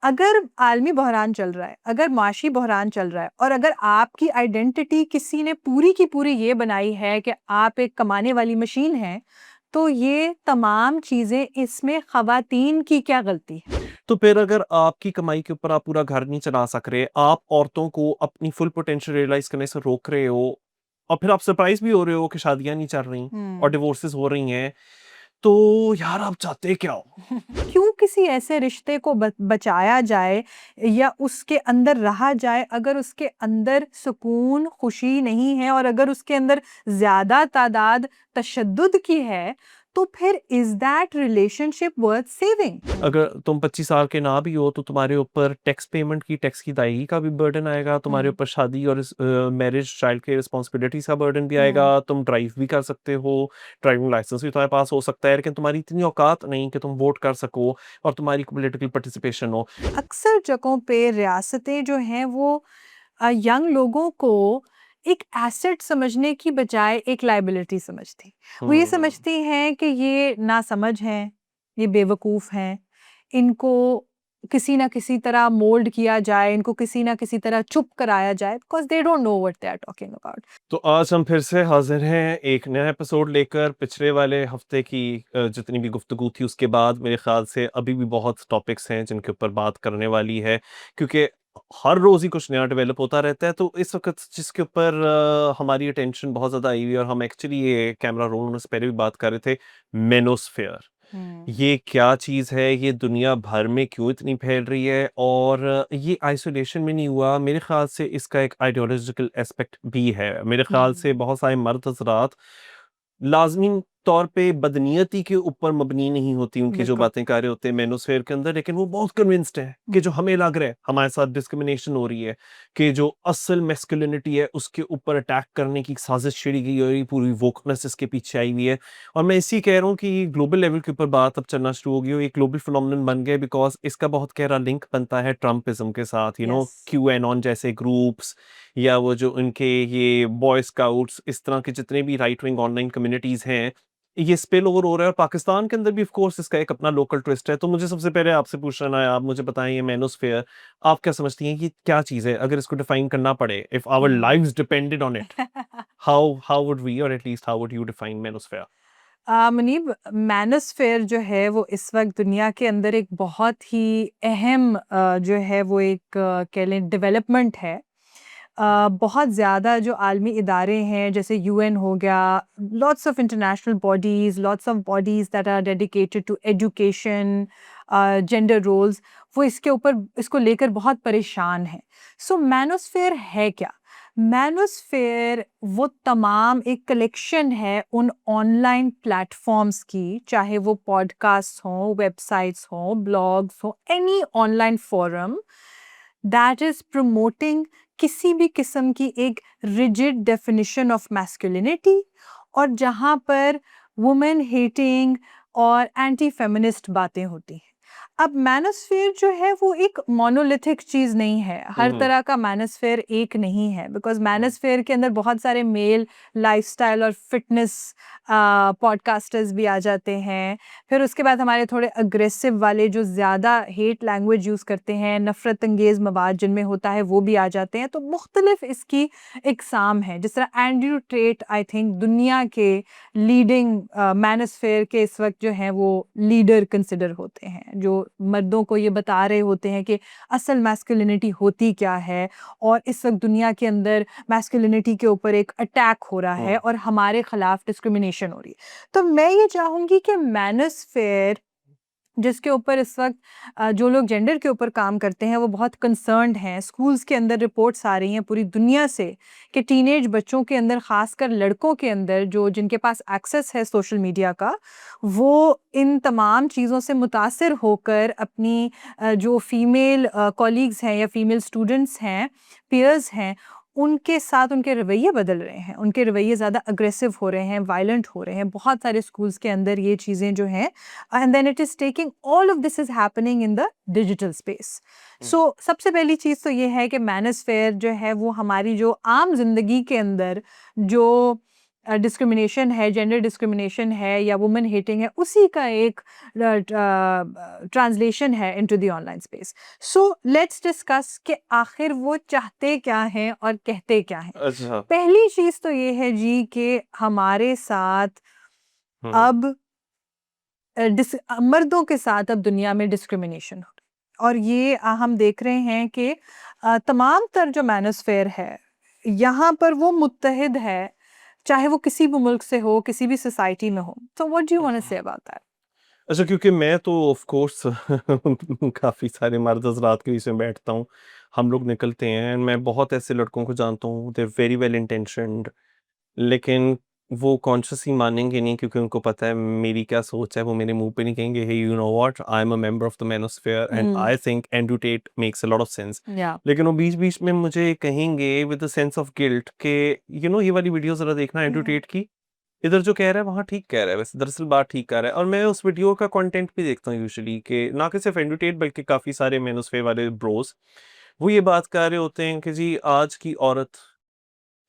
अगर आलमी बहरान चल रहा है, अगर माशी बहरान चल रहा है और अगर आपकी आइडेंटिटी किसी ने पूरी की पूरी ये बनाई है कि आप एक कमाने वाली मशीन हैं, तो ये तमाम चीज़ें इसमें ख़वातीन की क्या गलती है? तो फिर अगर आपकी कमाई के ऊपर आप पूरा घर नहीं चला सक रहे, आप औरतों को अपनी फुल पोटेंशियल रियलाइज करने से रोक रहे हो, और फिर आप सरप्राइज भी हो रहे हो कि शादियां नहीं चल रही और हुँ। डिवोर्सेस हो रही हैं, तो यार आप चाहते क्या हो? क्यों किसी ऐसे रिश्ते को बचाया जाए या उसके अंदर रहा जाए अगर उसके अंदर सुकून, खुशी नहीं है और अगर उसके अंदर ज़्यादा तादाद तशद्दुद की है, तो फिर is that relationship worth saving? अगर तुम 25 साल के ना भी हो तो तुम्हारे ऊपर टैक्स पेमेंट की, टैक्स की अदायगी का भी बर्डन आएगा, तुम्हारे हुँ, ऊपर शादी और मैरिज चाइल्ड के रिस्पॉन्सिबिलिटीज का बर्डन भी हुँ। आएगा। तुम ड्राइव भी कर सकते हो, ड्राइविंग लाइसेंस भी तुम्हारे पास हो सकता है, लेकिन तुम्हारी इतनी औकात नहीं कि तुम वोट कर सको और तुम्हारी पॉलिटिकल पार्टिसिपेशन हो। अक्सर जगहों पे रियासतें जो हैं वो यंग लोगों को एक एसेट समझने की बजाय एक लायबिलिटी समझती। वो ये हम्म। समझती हैं कि ये नासमझ हैं, ये बेवकूफ़ हैं, इनको किसी न किसी तरह मोल्ड किया जाए, इनको किसी न किसी तरह चुप कराया जाए because they don't know what they are talking about. तो आज हम फिर से हाजिर हैं एक नया एपिसोड लेकर। पिछले वाले हफ्ते की जितनी भी गुफ्तगू थी उसके बाद मेरे ख्याल से अभी भी बहुत टॉपिक्स हैं जिनके ऊपर बात करने वाली है, क्योंकि हर रोज ही कुछ नया डेवलप होता रहता है। तो इस वक्त जिसके ऊपर हमारी अटेंशन बहुत ज़्यादा आई हुई है, और हम एक्चुअली ये कैमरा रोल होने से पहले भी बात कर रहे थे, मेनोस्फेयर। हुँ। ये क्या चीज़ है? ये दुनिया भर में क्यों इतनी फैल रही है? और ये आइसोलेशन में नहीं हुआ, मेरे ख्याल से इसका एक आइडियोलॉजिकल एस्पेक्ट भी है। मेरे ख्याल से हुँ। बहुत सारे मर्द हज़रात लाज़मी तौर पे बदनीयती के ऊपर मबनी नहीं होती उनकी जो बिल्कुल। बातें कर रहे होते हैं मेनोस्फेयर के अंदर, लेकिन वो बहुत कन्विंस्ड है हुँ। कि जो हमें लग रहा है हमारे साथ डिस्क्रिमिनेशन हो रही है, कि जो असल मैस्कुलिनिटी है उसके ऊपर अटैक करने की साजिश छिड़ी गई, और ये पूरी वोकनेस इसके पीछे आई हुई है। और मैं इसी कह रहा हूँ कि ग्लोबल लेवल के ऊपर बात अब चलना शुरू हो गई हो, एक ग्लोबल फिनोमिनन बन गया, बिकॉज इसका बहुत गहरा लिंक बनता है ट्रम्पिज्म के साथ। यस। क्यू एन ऑन जैसे ग्रुप्स, या वो जो उनके ये बॉय स्काउट्स, इस तरह के जितने भी राइट विंग ऑनलाइन कम्युनिटीज हैं, ये स्पिल ओवर हो रहा है। और पाकिस्तान के अंदर भी ऑफ कोर्स इसका एक अपना लोकल ट्विस्ट है। तो मुझे सबसे पहले आपसे पूछना है, आप मुझे बताएं, ये मेनोस्फेयर आप क्या समझती हैं, ये क्या चीज़ है? अगर इसको डिफाइन करना पड़े, if our hmm. Lives depended on it, how would we, और at least how would you define manosphere? Muneeb, manosphere जो है वो इस वक्त दुनिया के अंदर एक बहुत ही अहम जो है वो एक कह लें डेवलपमेंट है। बहुत ज़्यादा जो आलमी इदारे हैं जैसे यूएन हो गया, lots of international bodies, lots of bodies that are dedicated to education, gender roles, वो इसके ऊपर इसको लेकर बहुत परेशान हैं। सो मैनोस्फेयर है क्या? मैनोस्फेयर वो तमाम एक कलेक्शन है उन ऑनलाइन प्लेटफॉर्म्स की, चाहे वो पॉडकास्ट हों, वेबसाइट्स हों, ब्लॉग्स हों, any online forum that is promoting किसी भी किस्म की एक रिजिड डेफिनेशन ऑफ मैस्कुलिनिटी, और जहाँ पर वुमेन हेटिंग और एंटी फेमिनिस्ट बातें होती हैं। अब मैनोस्फेयर जो है वो एक मोनोलिथिक चीज़ नहीं है, हर हम्म। तरह का मैनोस्फेयर एक नहीं है, बिकॉज़ मैनोस्फेयर के अंदर बहुत सारे मेल लाइफ़स्टाइल और फिटनेस पॉडकास्टर्स भी आ जाते हैं। फिर उसके बाद हमारे थोड़े अग्रेसिव वाले जो ज़्यादा हेट लैंग्वेज यूज़ करते हैं, नफ़रत अंगेज़ मवाद जिनमें होता है वो भी आ जाते हैं। तो मुख्तलिफ इसकी इक़साम हैं। जिस तरह एंड्रयू टेट आई थिंक दुनिया के लीडिंग मैनोस्फेयर के इस वक़्त जो हैं वो लीडर कंसिडर होते हैं, जो मर्दों को ये बता रहे होते हैं कि असल मैस्कुलिनिटी होती क्या है, और इस वक़्त दुनिया के अंदर मैस्कुलिनिटी के ऊपर एक अटैक हो रहा है हम्म। और हमारे खिलाफ डिस्क्रिमिनेशन हो रही है। तो मैं ये चाहूँगी कि मैनोस्फेयर जिसके ऊपर इस वक़्त जो लोग जेंडर के ऊपर काम करते हैं वो बहुत कंसर्न्ड हैं। स्कूल्स के अंदर रिपोर्ट्स आ रही हैं पूरी दुनिया से कि टीनेज बच्चों के अंदर, ख़ासकर लड़कों के अंदर जो जिनके पास एक्सेस है सोशल मीडिया का, वो इन तमाम चीज़ों से मुतासिर होकर अपनी जो फ़ीमेल कॉलीग्स हैं या फ़ीमेल स्टूडेंट्स हैं, पीयर्स हैं, उनके साथ उनके रवैये बदल रहे हैं। उनके रवैये ज़्यादा अग्रेसिव हो रहे हैं, वायलेंट हो रहे हैं। बहुत सारे स्कूल्स के अंदर ये चीज़ें जो हैं, and then it is taking all of this is happening in the digital space. So सबसे पहली चीज़ तो ये है कि मैनोस्फेयर जो है वो हमारी जो आम जिंदगी के अंदर जो डिस्क्रिमिनेशन है, जेंडर डिस्क्रिमिनेशन है या वुमेन हेटिंग है, उसी का एक ट्रांसलेशन है into the online space. So let's discuss कि आखिर वो चाहते क्या हैं और कहते क्या हैं। अच्छा। पहली चीज तो ये है जी कि हमारे साथ हम्म। अब मर्दों के साथ अब दुनिया में डिस्क्रिमिनेशन हो रही है। और ये हम देख रहे हैं कि तमाम तर जो मैनोस्फेयर है यहाँ पर वो मुत्तहिद है, चाहे वो किसी भी मुल्क से हो, किसी भी सोसाइटी में हो। तो what do you want to say about that? अच्छा, क्योंकि मैं तो ऑफ कोर्स काफ़ी सारे मर्द हज़रात के बीच में बैठता हूँ, हम लोग निकलते हैं, मैं बहुत ऐसे लड़कों को जानता हूँ, they are very well intentioned, लेकिन वो कॉन्शियसली मानेंगे नहीं क्योंकि उनको पता है मेरी क्या सोच है। वो मेरे मुंह पे नहीं कहेंगे, hey you know what, I am a member of the manosphere and I think Andrew Tate makes a lot of sense. या लेकिन वो बीच बीच में मुझे कहेंगे with a sense of guilt कि यू नो ये वाली वीडियो जरा देखना एंड्रू टेट की, इधर जो कह रहा है वहाँ ठीक कह रहा है, वैसे दरअसल बात ठीक कर रहा है। और मैं उस वीडियो का कंटेंट भी देखता हूँ यूजुअली, कि ना कि सिर्फ एंड्रू टेट बल्कि काफ़ी सारे मेनोस्फेयर वाले ब्रोस, वो ये बात कर रहे होते हैं कि जी आज की औरत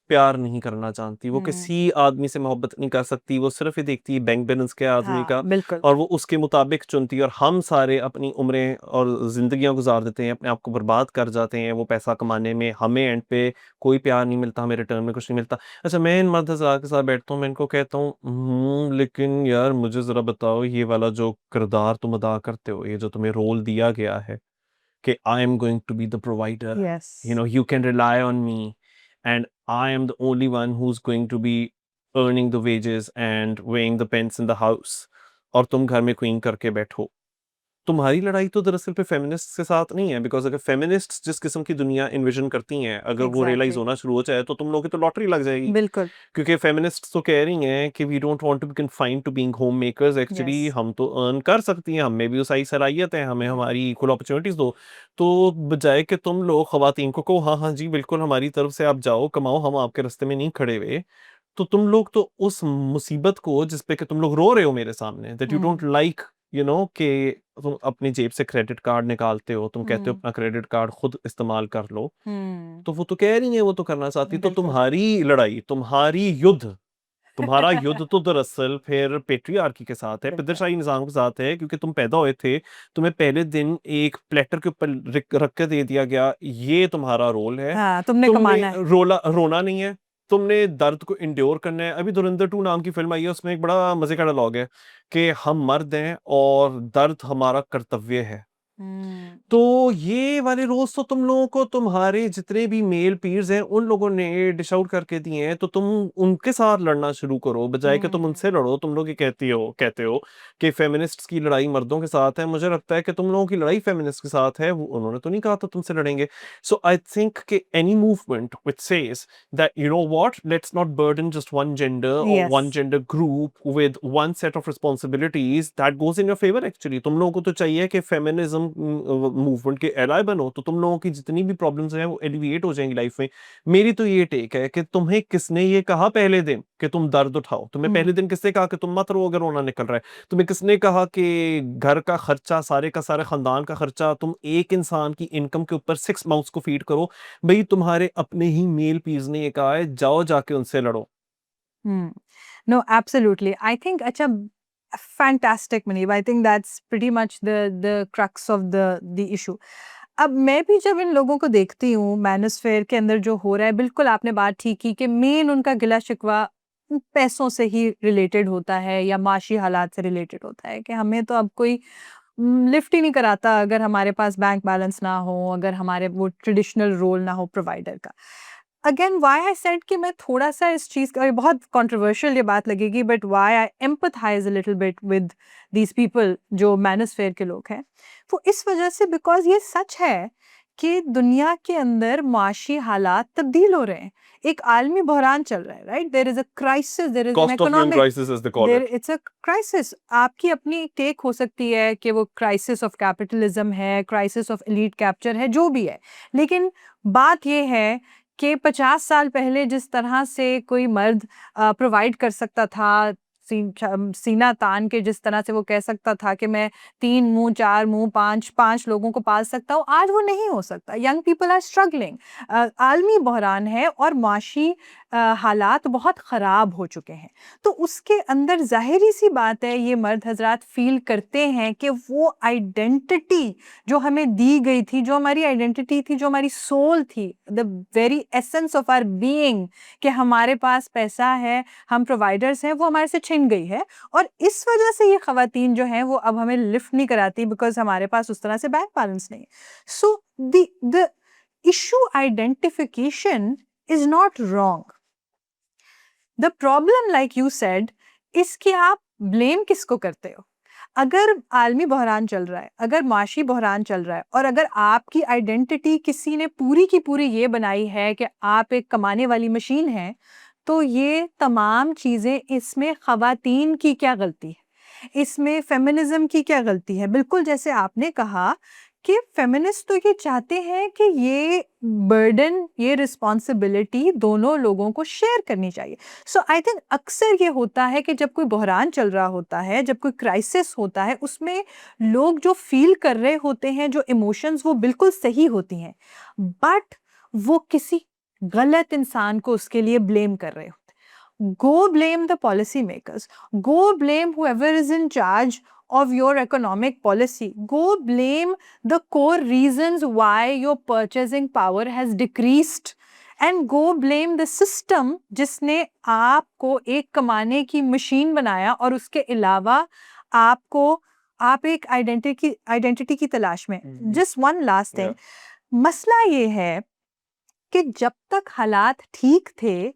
प्यार नहीं करना जानती, वो किसी आदमी से मोहब्बत नहीं कर सकती, वो सिर्फ ये देखती है बैंक बैलेंस क्या है आदमी हाँ का, बिल्कुल। और वो उसके मुताबिक चुनती है। और हम सारे अपनी उम्रें और जिंदगियां गुजार देते हैं, अपने आप को बर्बाद कर जाते हैं वो पैसा कमाने में, हमें एंड पे कोई प्यार नहीं मिलता, हमें रिटर्न में कुछ नहीं मिलता। अच्छा, मैं इन मर्द हज़ार के साथ बैठता हूँ, मैं इनको कहता हूँ लेकिन यार मुझे ज़रा बताओ, ये वाला जो किरदार तुम अदा करते हो, ये जो तुम्हें रोल दिया गया है कि I am going to be the provider, yes. you know, you can rely on me, and I am the only one who's going to be earning the wages and weighing the pence in the house, और तुम घर में queen करके बैठो। तुम्हारी लड़ाई तो दरअसल पे फेमिनिस्ट के साथ नहीं है, बिकॉज अगर फेमिनिस्ट जिस किस्म की दुनिया इन्विजन करती हैं, अगर वो रियलाइज एग्जैक्टली। होना शुरू हो जाए तो तुम लोगों की तो लॉटरी लग जाएगी। बिल्कुल। क्योंकि फेमिनिस्ट तो कह रही हैं कि we don't want to be confined to being home makers, yes. Actually हम तो अर्न कर सकती हैं, हमें भी उसाई सलाहियत है, हमें हमारी इक्वल अपॉर्चुनिटीज दो। तो बजाय कि तुम लोग खवातीन को कहो हाँ हाँ जी बिल्कुल हमारी तरफ से आप जाओ कमाओ, हम आपके रास्ते में नहीं खड़े हुए, तो तुम लोग तो उस मुसीबत को जिस पे कि तुम लोग रो रहे हो मेरे सामने, that you don't like, you know, कि तुम अपनी जेब से क्रेडिट कार्ड निकालते हो, तुम कहते हो अपना क्रेडिट कार्ड खुद इस्तेमाल कर लो, तो वो तो कह रही है वो तो करना चाहती। तो बिल्कुल। तुम्हारी लड़ाई, तुम्हारी युद्ध, तुम्हारा युद्ध तो दरअसल फिर पेट्रियार्की के साथ है, बिल्कुल। पितरशाही निजाम के साथ है, क्योंकि तुम पैदा हुए थे, तुम्हें पहले दिन एक प्लेटर के ऊपर रख के दे दिया गया, ये तुम्हारा रोल है। हाँ, तुमने तुमने कमाना है। रोना नहीं है, तुमने दर्द को इंड्योर करना है। अभी धुरंधर 2 नाम की फिल्म आई है, उसमें एक बड़ा मजे का डायलॉग है कि हम मर्द हैं और दर्द हमारा कर्तव्य है। हम्म। तो ये वाले रोज तो तुम लोगों को तुम्हारे जितने भी मेल पीर्स हैं उन लोगों ने डिश आउट करके दिए हैं, तो तुम उनके साथ लड़ना शुरू करो, बजाय कि तुम हम्म। उनसे लड़ो। तुम लोग ये कहते हो कि फेमिनिस्ट्स की लड़ाई मर्दों के साथ है, मुझे लगता है कि तुम लोगों की लड़ाई फेमिनिस्ट के साथ है, उन्होंने तो नहीं कहा था तुमसे लड़ेंगे। सो आई थिंक कि any movement which says that you know what, let's not burden just one gender और yes. One gender group with one set of responsibilities, that goes in your favour. Actually तुम लोगों को तो चाहिए कि feminism movement के alloy बनो, तो तुम लोगों की जितनी भी प्रॉब्लम्स हैं वो एलिविएट हो जाएंगी लाइफ में। मेरी तो ये टेक है कि तुम्हें किसने ये कहा पहले दिन कि तुम दर्द उठाओ? तुम्हें पहले दिन किसने कहा कि तुम मत रो अगर रोना निकल रहा है? तुम्हें किसने कहा कि घर का खर्चा, सारे का सारे खानदान का खर्चा तुम एक इंसान की इनकम के ऊपर 6 माउथ्स को फीड करो? भाई तुम्हारे अपने ही मेल पीस ने ये कहा है, जाओ जाके उनसे लड़ो। No, absolutely. I think अच्छा, fantastic, Muneeb. I think that's pretty much the crux of the issue. अब मैं भी जब इन लोगों को देखती हूँ मैनोस्फेयर के अंदर जो हो रहा है, बिल्कुल आपने बात ठीक की कि मेन उनका गिला शिकवा पैसों से ही रिलेटेड होता है या माशी हालात से रिलेटेड होता है कि हमें तो अब कोई लिफ्ट ही नहीं कराता अगर हमारे पास बैंक बैलेंस ना हो, अगर हमारे वो ट्रेडिशनल रोल ना हो प्रोवाइडर का। अगेन व्हाई आई सेड कि मैं थोड़ा-सा इस चीज़ का, ये बहुत कंट्रोवर्शियल ये बात लगेगी, but why I empathise a little bit with these people जो मैनोस्फेयर के लोग हैं, वो इस वजह से बिकॉज़ ये सच है कि दुनिया के अंदर माशी हालात तब्दील हो रहे हैं। एक आलमी बहरान चल रहा है, right? There is a crisis, there is an cost of living economic, crisis as they call there it. It's a crisis. आपकी अपनी टेक हो सकती है कि वो क्राइसिस ऑफ कैपिटलिज्म है, क्राइसिस ऑफ एलीट कैप्चर है, जो भी है। लेकिन बात ये है कि 50 साल पहले जिस तरह से कोई मर्द प्रोवाइड कर सकता था, सीना तान के जिस तरह से वो कह सकता था कि मैं 3 मुँह, 4 मुँह, 5 लोगों को पाल सकता हूँ, आज वो नहीं हो सकता। Young people are struggling. आलमी बहरान है और माशी हालात बहुत ख़राब हो चुके हैं। तो उसके अंदर ज़ाहिर सी बात है ये मर्द हज़रात फ़ील करते हैं कि वो आइडेंटिटी जो हमें दी गई थी, जो हमारी आइडेंटिटी थी, जो हमारी सोल थी, the very essence of our being, कि हमारे पास पैसा है, हम प्रोवाइडर्स हैं, वो हमारे से छिन गई है। और इस वजह से ये ख़वातीन जो हैं वो अब हमें लिफ्ट नहीं कराती, बिकॉज़ हमारे पास उस तरह से बैंक बैलेंस नहीं है। So the issue identification is not wrong. The problem like you said इस कि आप ब्लेम किसको करते हो। अगर आलमी बहरान चल रहा है, अगर माशी बहरान चल रहा है, और अगर आपकी आइडेंटिटी किसी ने पूरी की पूरी ये बनाई है कि आप एक कमाने वाली मशीन हैं, तो ये तमाम चीज़ें, इसमें ख़वातीन की क्या गलती है, इसमें फेमिनिज्म की क्या गलती है। बिल्कुल जैसे आपने कहा कि फेमिनिस्ट तो ये चाहते हैं कि ये बर्डन, ये रिस्पॉन्सिबिलिटी दोनों लोगों को शेयर करनी चाहिए। सो आई थिंक अक्सर ये होता है कि जब कोई बहरान चल रहा होता है, जब कोई क्राइसिस होता है, उसमें लोग जो फील कर रहे होते हैं, जो इमोशंस, वो बिल्कुल सही होती हैं, बट वो किसी गलत इंसान को उसके लिए ब्लेम कर रहे होते हैं। Go blame the policy makers, go blame whoever is in charge of your economic policy, go blame the core reasons why your purchasing power has decreased, and go blame the system जिसने आपको एक कमाने की machine बनाया, और उसके अलावा आपको, आप एक आइडेंटिटी की तलाश में। जस्ट वन लास्ट थिंग, मसला ये है कि जब तक हालात ठीक थे,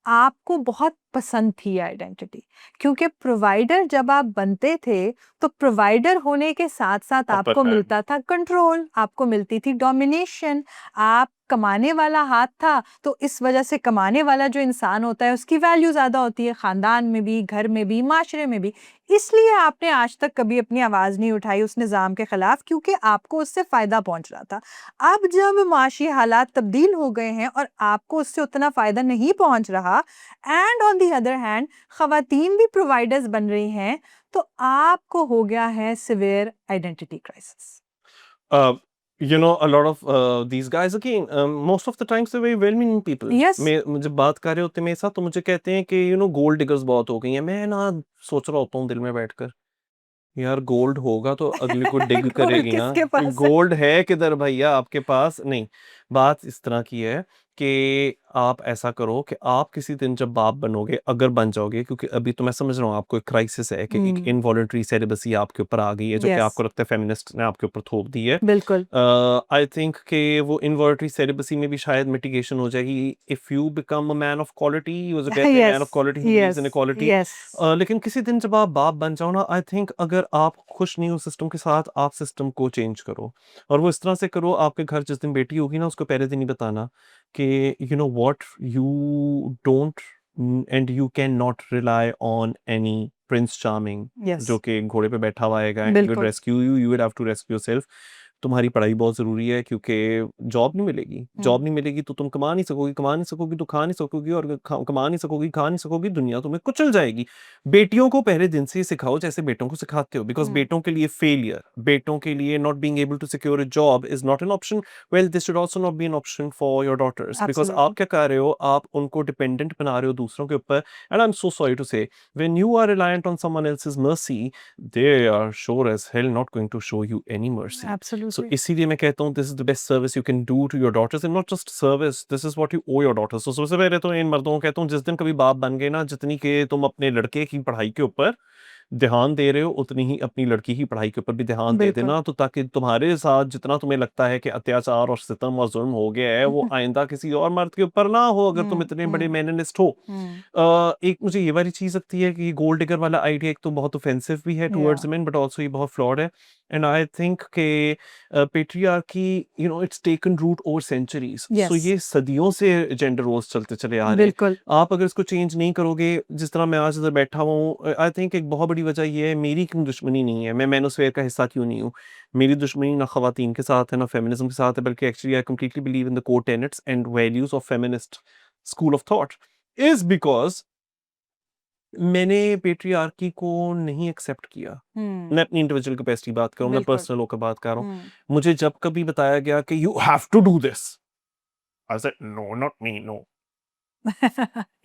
आपको बहुत पसंद थी आइडेंटिटी, क्योंकि प्रोवाइडर जब आप बनते थे, तो प्रोवाइडर होने के साथ साथ अपर आपको हैंड। मिलता था कंट्रोल, आपको मिलती थी डोमिनेशन, आप कमाने वाला हाथ था, तो इस वजह से कमाने वाला जो इंसान होता है उसकी वैल्यू ज़्यादा होती है, ख़ानदान में भी, घर में भी, माशरे में भी। इसलिए आपने आज तक कभी अपनी आवाज़ नहीं उठाई उस निज़ाम के ख़िलाफ़, क्योंकि आपको उससे फ़ायदा पहुँच रहा था। अब जब माशी हालात तब्दील हो गए हैं और आपको उससे उतना फ़ायदा नहीं पहुँच रहा, and on the other hand ख़वातीन भी प्रोवाइडर्स बन रही हैं, तो आपको हो गया है severe identity crisis. Uh, you know, a lot of these guys again, most of the times they're very well-meaning people. Yes, मैं जब बात कर रहे होते हैं मेरे साथ, तो मुझे कहते हैं कि गोल्ड डिगर्स बहुत हो गई हैं। मैं ना सोच रहा होता हूँ दिल में बैठकर, यार गोल्ड होगा तो अगले को डिग गोल्ड करेगी ना। किसके पास है? गोल्ड है किधर भैया आपके पास? नहीं, बात इस तरह की है कि आप ऐसा करो कि आप किसी दिन जब बाप बनोगे, अगर बन जाओगे, क्योंकि अभी तो मैं समझ रहा हूँ आपको एक क्राइसिस है कि एक इनवॉलंटरी सेलिबसी आपके ऊपर आ गई है, जो कि यस, आपको लगता है फेमिनिस्ट ने आपके ऊपर थोप दी है। बिल्कुल। आई थिंक कि वो इनवॉलंटरी सेलिबसी में भी शायद मिटिगेशन हो जाएगी if you become a man of quality. वो जो कहते हैं man yes, of quality who believes yes, in equality. Yes, लेकिन किसी दिन जब आप बाप बन जाओ ना, आई थिंक अगर आप खुश नहीं हो सिस्टम के साथ, आप सिस्टम को चेंज करो। और वो इस तरह से करो, आपके घर जिस दिन बेटी होगी ना, उसको पहले दिन ही बताना कि you know what, you don't and you can not rely on any prince charming yes, जो कि घोड़े पे बैठा हुआ आएगा, विल बिल्कुल। Rescue you, you will have to rescue yourself. तुम्हारी पढ़ाई बहुत ज़रूरी है, क्योंकि जॉब नहीं मिलेगी, जॉब नहीं मिलेगी तो तुम कमा नहीं सकोगी, कमा नहीं सकोगी तो खा नहीं सकोगी, और कमा नहीं सकोगी, खा नहीं सकोगी, दुनिया तुम्हें कुचल जाएगी। बेटियों को पहले दिन से ही सिखाओ जैसे बेटों को सिखाते हो, बिकॉज बेटों के लिए फेलियर, बेटों के लिए not being able to secure a job is not an option. Well, this should also not be an option for your daughters, because आप एब्सोल्युटली। क्या कर रहे हो, आप उनको डिपेंडेंट बना रहे हो दूसरों के ऊपर। And I am so sorry to say, when you are reliant on someone else's mercy, they are sure as hell not going to show you any mercy. So absolutely. इसीलिए मैं कहता हूँ this is the best service you can do to your daughters, and not just service, this is what you owe your daughters. So सबसे पहले तो इन मर्दों को कहता हूँ, जिस दिन कभी बाप बन गए ना, जितनी के तुम अपने लड़के की पढ़ाई के ऊपर ध्यान दे रहे हो, उतनी ही अपनी लड़की की पढ़ाई के ऊपर भी ध्यान दे बिल्कुल। देना, तो ताकि तुम्हारे साथ जितना तुम्हें लगता है कि अत्याचार और सितम और जुल्म हो गया है, वो आइंदा किसी और मर्द के ऊपर ना हो, अगर तुम इतने बड़े मैनलिस्ट हो। एक मुझे ये वाली चीज लगती है कि गोल्ड डिगर वाला आइडिया एक तो बहुत ऑफेंसिव भी है या, टुवर्ड्स मेन, बट ऑल्सो ये बहुत फ्लॉड है। एंड आई थिंक के patriarchy, it's taken root over centuries. So yes, ये सदियों से जेंडर रोल्स चलते चले आ रहे हैं। बिल्कुल। आप अगर इसको चेंज नहीं करोगे, जिस तरह मैं आज इधर बैठा हुआ हूँ, आई थिंक एक बहुत बड़ी वजह ये है, मेरी क्यों दुश्मनी नहीं है, मैं मैनोस्फेयर का हिस्सा क्यों नहीं हूँ। मेरी दुश्मनी ना खवातीन के साथ है, ना फेमिनिज्म के साथ है, बल्कि actually I completely believe in the core tenets and values of feminist school of thought, is because मैंने पेट्रियार्की को नहीं एक्सेप्ट किया। मैं अपनी इंडिविजुअल कैपेसिटी बात करूँ, मैं बिल्कुल। पर्सनल होकर बात कर रहा हूँ। मुझे जब कभी बताया गया कि you have to do this, I said no, not me, no.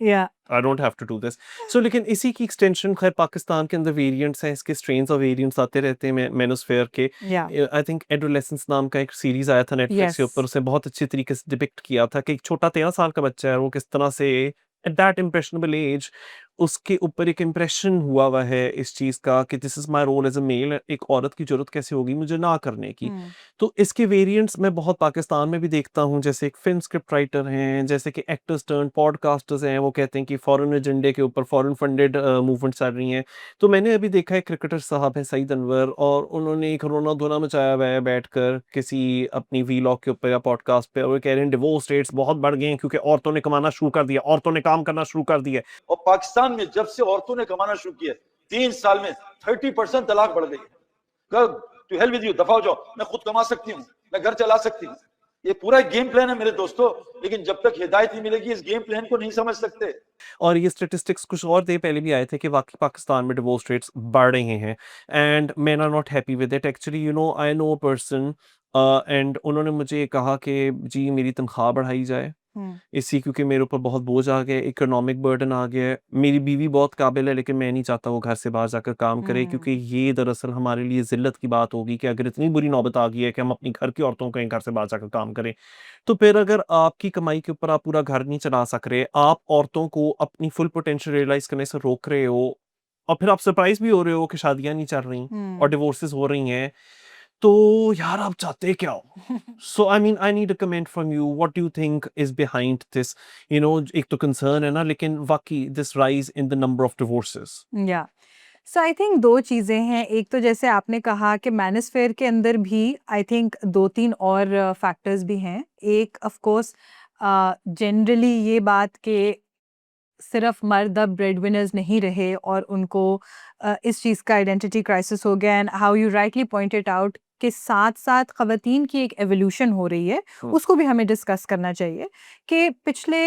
या I don't have to do this. So लेकिन इसी की एक्सटेंशन खैर पाकिस्तान के अंदर वेरिएंट्स हैं, इसके स्ट्रेन्स और वेरिएंट्स आते रहते हैं मेनोस्फेयर के। या आई थिंक एडोलेसेंस नाम का एक सीरीज आया था नेटफ्लिक्स यस के ऊपर, उसने बहुत अच्छे तरीके से डिपिक्ट किया था कि एक छोटा 13 साल का बच्चा है, वो किस तरह से एट दैट इम्प्रेशनेबल एज उसके ऊपर एक इम्प्रेशन हुआ है इस चीज़ का कि this is my role as a male, एक औरत की ज़रूरत कैसे होगी मुझे ना करने की। तो इसके वेरिएंट्स मैं बहुत पाकिस्तान में भी देखता हूँ, जैसे एक फिल्म स्क्रिप्ट राइटर हैं, जैसे कि एक्टर्स टर्न पॉडकास्टर्स हैं, वो कहते हैं कि फॉरेन एजेंडे के ऊपर फॉरेन फंडेड मूवमेंट चल रही हैं। तो मैंने अभी देखा है क्रिकेटर साहब हैं सईद अनवर, और उन्होंने एक रोना धोना मचाया हुआ है बैठकर किसी अपनी वीलॉग के ऊपर या पॉडकास्ट पे, और वो कह रहे हैं डिवोर्स रेट्स बहुत बढ़ गए हैं क्योंकि औरतों ने कमाना शुरू कर दिया, औरतों ने काम करना शुरू कर दिया। और पाकिस्तान में जब से औरतों ने कमाना शुरू किया 3 साल में 30% तलाक बढ़ गई है। टू हेल विद यू, दफा हो जाओ, मैं खुद कमा सकती हूँ, मैं घर चला सकती हूँ। ये पूरा एक गेम प्लान है मेरे दोस्तों, लेकिन जब तक हिदायत नहीं मिलेगी इस गेम प्लान को नहीं समझ सकते। और ये स्टेटिस्टिक्स कुछ और देर पहले भी आए थे कि वाकई पाकिस्तान में डिवोर्स रेट्स बढ़ रहे हैं, and man are not happy with it. Actually you know I know a person, and उन्होंने मुझे कहा कि जी मेरी तनख्वाह बढ़ाई जाए इसी, क्योंकि मेरे ऊपर बहुत बोझ आ गया, इकोनॉमिक बर्डन आ गया है। मेरी बीवी बहुत काबिल है लेकिन मैं नहीं चाहता वो घर से बाहर जाकर काम करे, क्योंकि ये दरअसल हमारे लिए ज़िल्लत की बात होगी कि अगर इतनी बुरी नौबत आ गई है कि हम अपनी घर की औरतों को कहीं घर से बाहर जाकर काम करें, तो फिर अगर आपकी कमाई के ऊपर आप पूरा घर नहीं चला सक रहे, आप औरतों को अपनी फुल पोटेंशियल रियलाइज़ करने से रोक रहे हो, और फिर आप सरप्राइज़ भी हो रहे हो कि शादियाँ नहीं चल रही और डिवोर्सेस हो रही हैं, तो यार आप चाहते क्या हो? So I mean I need a comment from you. What do you think is behind this? You know, एक तो concern है ना, लेकिन वाकई this rise in the number of divorces. या सो आई थिंक 2 चीज़ें हैं। एक तो जैसे आपने कहा कि मैनोस्फेयर के अंदर भी आई थिंक 2-3 और फैक्टर्स भी हैं। एक ऑफ कोर्स जनरली ये बात कि सिर्फ मर्द अब ब्रेड विनर्स नहीं रहे और उनको इस चीज़ का आइडेंटिटी क्राइसिस हो गया, and how you rightly pointed out के साथ-साथ ख़वातीन की एक एवोल्यूशन हो रही है, उसको भी हमें डिस्कस करना चाहिए कि पिछले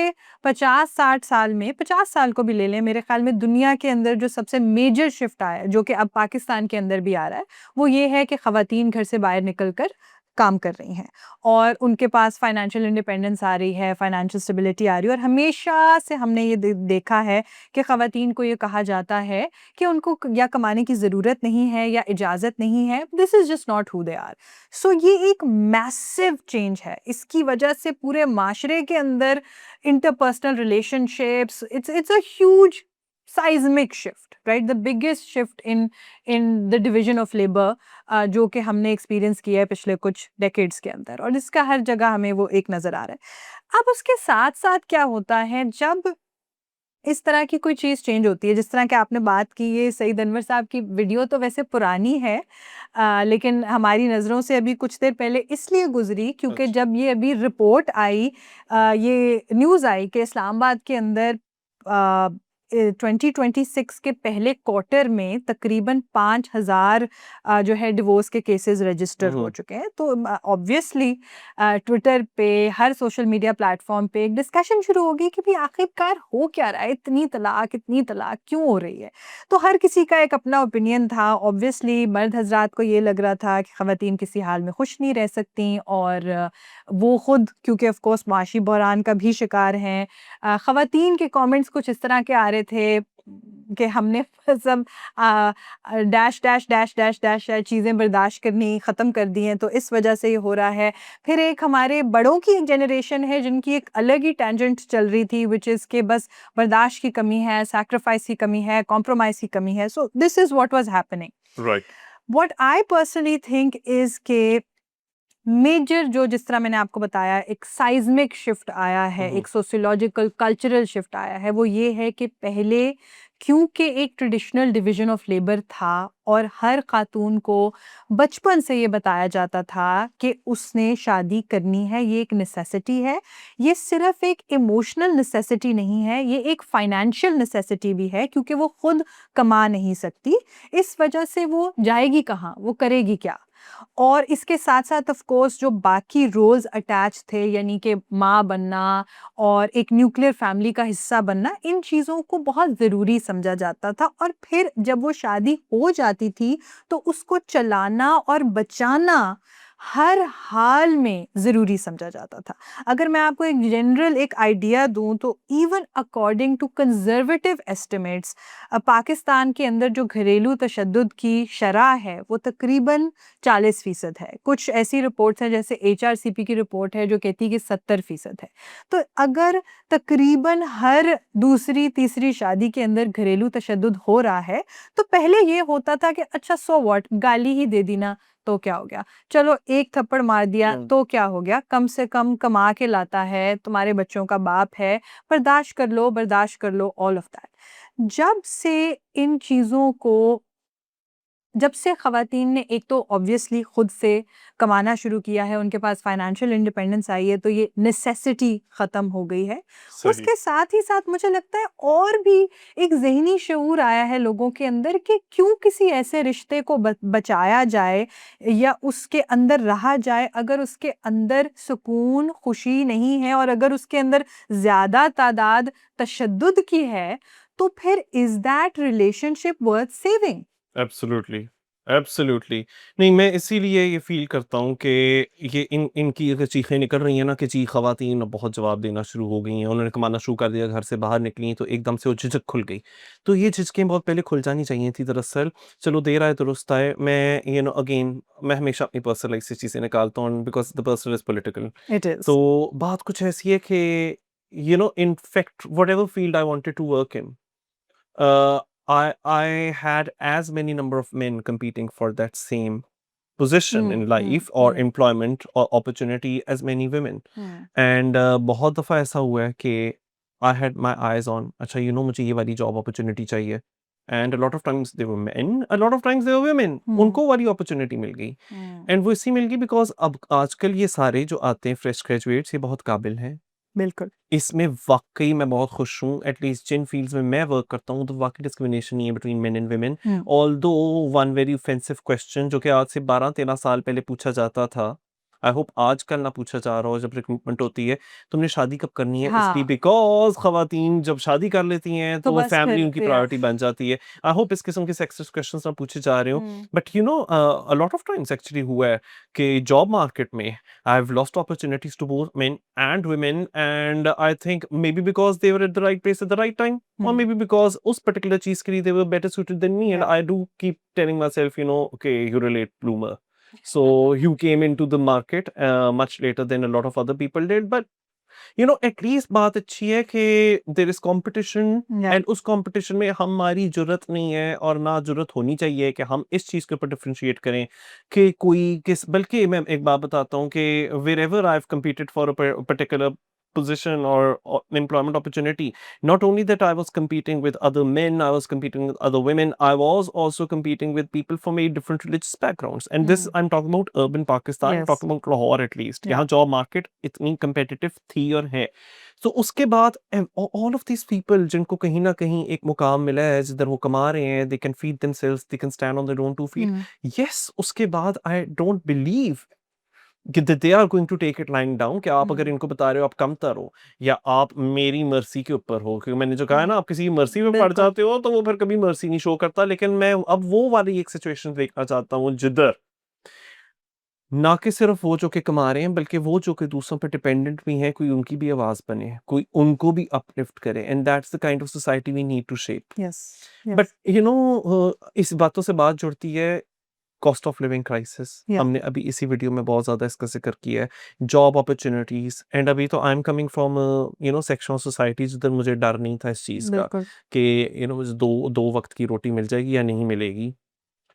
50-60 साल में, 50 साल को भी ले लें, मेरे ख़्याल में दुनिया के अंदर जो सबसे मेजर शिफ्ट आया है, जो कि अब पाकिस्तान के अंदर भी आ रहा है, वो ये है कि ख़वातीन घर से बाहर निकल कर काम कर रही हैं और उनके पास फाइनेंशियल इंडिपेंडेंस आ रही है, फाइनेंशियल स्टेबिलिटी आ रही है। और हमेशा से हमने ये देखा है कि ख़वातीन को ये कहा जाता है कि उनको या कमाने की ज़रूरत नहीं है या इजाज़त नहीं है, this is just not who they are. So ये एक मैसिव चेंज है, इसकी वजह से पूरे माशरे के अंदर interpersonal relationships, it's a huge seismic shift, right? The biggest shift in the division of labor जो कि हमने एक्सपीरियंस किया है पिछले कुछ डेकेड्स के अंदर, और इसका हर जगह हमें वो एक नज़र आ रहा है। अब उसके साथ-साथ क्या होता है जब इस तरह की कोई चीज़ चेंज होती है, जिस तरह की आपने बात की, ये सईद अनवर साहब की वीडियो तो वैसे पुरानी है, लेकिन हमारी नज़रों से अभी कुछ देर पहले इसलिए गुज़री क्योंकि अच्छा। जब ये अभी रिपोर्ट आई, ये न्यूज़ आई कि इस्लामाबाद के अंदर 2026 के पहले क्वार्टर में तकरीबन 5,000 जो है डिवोर्स के केसेस रजिस्टर हो चुके हैं। तो ऑब्वियसली ट्विटर पे, हर सोशल मीडिया प्लेटफॉर्म पे एक डिस्कशन शुरू होगी कि भाई आखिरकार हो क्या रहा है, इतनी तलाक क्यों हो रही है। तो हर किसी का एक अपना ओपिनियन था। ऑब्वियसली मर्द हजरात को ये लग रहा था कि ख़वातीन किसी हाल में खुश नहीं रह सकती, और वो खुद क्योंकि ऑफ कोर्स माशी बहरान का भी शिकार हैं। ख़वातीन के कमेंट्स कुछ इस तरह के आ रहे थे कि हमने सब dash dash dash dash dash चीज़ें बर्दाश्त करनी ख़त्म कर दी हैं, तो इस वजह से ये हो रहा है। फिर एक हमारे बड़ों की एक जनरेशन है जिनकी एक अलग ही टेंजेंट चल रही थी, विच इज़ के बस बर्दाश्त की कमी है, सैक्रिफाइस की कमी है, कॉम्प्रोमाइज़ की कमी है। So this is what was happening. Right. What I personally think is के मेजर जो, जिस तरह मैंने आपको बताया, एक साइज़मिक शिफ्ट आया है, एक सोशियोलॉजिकल कल्चरल शिफ्ट आया है, वो ये है कि पहले क्योंकि एक ट्रेडिशनल डिवीज़न ऑफ लेबर था और हर ख़ातून को बचपन से ये बताया जाता था कि उसने शादी करनी है, ये एक नेसेसिटी है। ये सिर्फ़ एक इमोशनल नेसेसिटी नहीं है, ये एक फ़ाइनेंशियल नेसेसिटी भी है क्योंकि वो खुद कमा नहीं सकती। इस वजह से वो जाएगी कहाँ? वो करेगी क्या? और इसके साथ-साथ ऑफ कोर्स जो बाकी रोल्स अटैच थे, यानी कि माँ बनना और एक न्यूक्लियर फैमिली का हिस्सा बनना, इन चीज़ों को बहुत ज़रूरी समझा जाता था। और फिर जब वो शादी हो जाती थी तो उसको चलाना और बचाना हर हाल में ज़रूरी समझा जाता था। अगर मैं आपको एक जनरल एक आइडिया दूँ तो even according to conservative estimates Pakistan के अंदर जो घरेलू तशद्दुद की शरह है वो तकरीबन 40% है। कुछ ऐसी रिपोर्ट्स हैं जैसे एचआरसीपी की रिपोर्ट है जो कहती है कि 70% है। तो अगर तकरीबन हर दूसरी तीसरी शादी के अंदर घरेलू तशद्दुद हो रहा है तो पहले ये होता था कि अच्छा सो व्हाट, गाली ही दे दी ना तो क्या हो गया, चलो एक थप्पड़ मार दिया तो क्या हो गया, कम से कम कमा के लाता है, तुम्हारे बच्चों का बाप है, बर्दाश्त कर लो ऑल ऑफ दैट। जब से इन चीज़ों को जब से ख़वातीन ने एक तो ऑब्वियसली खुद से कमाना शुरू किया है, उनके पास फाइनेंशियल इंडिपेंडेंस आई है, तो ये नेसेसिटी ख़त्म हो गई है। सही उसके साथ ही साथ मुझे लगता है और भी एक ज़हनी शऊर आया है लोगों के अंदर कि क्यों किसी ऐसे रिश्ते को बचाया जाए या उसके अंदर रहा जाए अगर उसके अंदर सुकून, खुशी नहीं है और अगर उसके अंदर ज़्यादा तादाद तशद्दुद की है, तो फिर is that relationship worth saving? Absolutely, absolutely. नहीं, मैं इसीलिए ये फ़ील करता हूँ कि ये इनकी अगर चीखें निकल रही हैं ना कि जी ख़वातीन अब बहुत जवाब देना शुरू हो गई हैं, उन्होंने कमाना शुरू कर दिया, घर से बाहर निकली तो एकदम से वो झिझक खुल गई। तो ये झिझकें बहुत पहले खुल जानी चाहिए थी दरअसल। चलो देर आए दुरुस्त आए। मैं अगेन मैं हमेशा अपनी पर्सनल लाइफ़ से चीज़ें निकालता हूँ because the person is political. It is. तो बात कुछ ऐसी है कि in fact whatever field I wanted to work in, uh, I had as many number of men competing for that same position in life or employment or opportunity as many women. And बहुत दफ़ा ऐसा हुआ है कि I had my eyes on, अच्छा मुझे ये वाली job opportunity चाहिए. And a lot of times they were men, a lot of times they were women. उनको वाली opportunity मिल गई. And वो इसलिए मिल गई because अब आजकल ये सारे जो आते हैं fresh graduates ये बहुत काबिल हैं. बिल्कुल। इसमें वाक़ई मैं बहुत खुश हूँ, एटलीस्ट जिन फ़ील्ड्स में मैं वर्क करता हूँ, तो वाक़ई डिस्क्रिमिनेशन नहीं है between main and women. Although one very offensive question जो कि आज से 12-13 साल पहले पूछा जाता था, आई होप आजकल ना पूछा जा रहा हो जब रिक्रूटमेंट होती है, तुमने शादी कब करनी है? इसलिए हाँ, बिकॉज़ ख़वातीन जब शादी कर लेती हैं, तो तो वो बस फैमिली फिर उनकी या प्रायोरिटी बन जाती है। आई होप इस किस्म के सेक्सिस्ट क्वेश्चंस ना पूछे जा रहे हों, but a lot of times actually हुआ है कि जॉब मार्केट में I've lost opportunities to both men and women, and I think maybe because they were at the right place at the right time, or maybe because उस particular चीज़ के लिए they were better suited than me, and या I do keep telling myself, okay, you're a late bloomer, so you came into the market much later than a lot of other people did, but at least बात अच्छी है कि there is competition, या and उस competition में हमारी जुर्रत नहीं है और ना जुर्रत होनी चाहिए कि हम इस चीज़ के ऊपर डिफरेंशिएट करें कि कोई किस, बल्कि मैं एक बात बताता हूँ कि wherever I've competed for a particular position or employment opportunity, not only that I was competing with other men, I was competing with other women, I was also competing with people from very different religious backgrounds, and this I'm talking about urban Pakistan, I'm yes talking about Lahore at least, या यहाँ job market इतनी competitive थी और है। तो उसके बाद all of these people जिनको कहीं ना कहीं एक मुकाम मिला है जिधर वो कमा रहे हैं, they can feed themselves, they can stand on their own 2 feet, yes, उसके बाद I don't believe कि they are going to take it lying down कि आप अगर इनको बता रहे हो आप कमतर हो या आप मेरी मर्जी के ऊपर हो, क्योंकि मैंने जो कहा है ना, आप किसी की मर्जी पे पड़ बिल्कुल। जाते हो तो वो फिर कभी मर्जी नहीं शो करता। लेकिन मैं अब वो वाली एक सिचुएशन देखना चाहता हूँ जिधर ना कि सिर्फ वो जो कि कमा रहे हैं, बल्कि वो जो कि दूसरों पे डिपेंडेंट भी हैं, कोई उनकी भी आवाज बने, कोई उनको भी अपलिफ्ट करे, and that's the kind of society we need to shape. Yes but yes इस बातों से बात जुड़ती है कॉस्ट ऑफ लिविंग क्राइसिस। या हमने अभी इसी वीडियो में बहुत ज़्यादा इसका ज़िक्र किया है, जॉब अपॉर्चुनिटीज़, एंड अभी तो I am coming from section of society जिधर मुझे डर नहीं था इस चीज़ का बिल्कुल कि मुझे दो वक्त की रोटी मिल जाएगी या नहीं मिलेगी,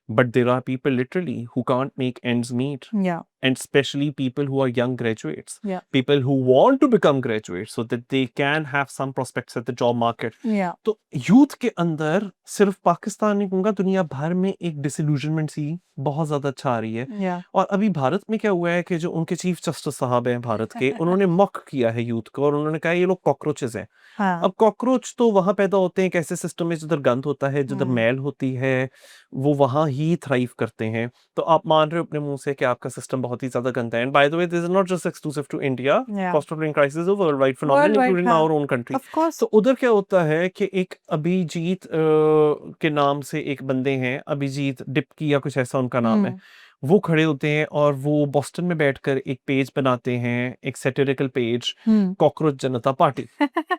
but there are people literally who can't make ends meet, या and especially people who are young graduates, या people who want to become graduates so that they can have some prospects at the job market. या तो youth के अंदर सिर्फ पाकिस्तान नहीं कहूँगा, दुनिया भर में एक डिसइल्यूजनमेंट सी बहुत ज़्यादा अच्छा आ रही है। या और अभी भारत में क्या हुआ है कि जो उनके चीफ जस्टिस साहब हैं भारत के, उन्होंने मॉक किया है यूथ को और उन्होंने कहा ये लोग कॉकरोचेस हैं। हाँ अब कॉकरोच तो वहां पैदा होते हैं एक ऐसे सिस्टम में जिधर गंद होता है, जिधर मैल होती है, वो वहां ही थ्राइव करते हैं। तो आप मान रहे हो अपने मुंह से कि आपका सिस्टम बहुत ही ज्यादा गंदा है। And by the way this is not just exclusive to India, या cost of living crisis is a world wide phenomenon world wide including हाँ our own country. Of course तो उधर क्या होता है कि एक अभिजीत के नाम से एक बंदे हैं, अभिजीत डिप्की या कुछ ऐसा उनका नाम है, वो खड़े होते हैं और वो बॉस्टन में बैठकर एक पेज बनाते हैं, एक सैटिरिकल पेज, कॉकरोच जनता पार्टी।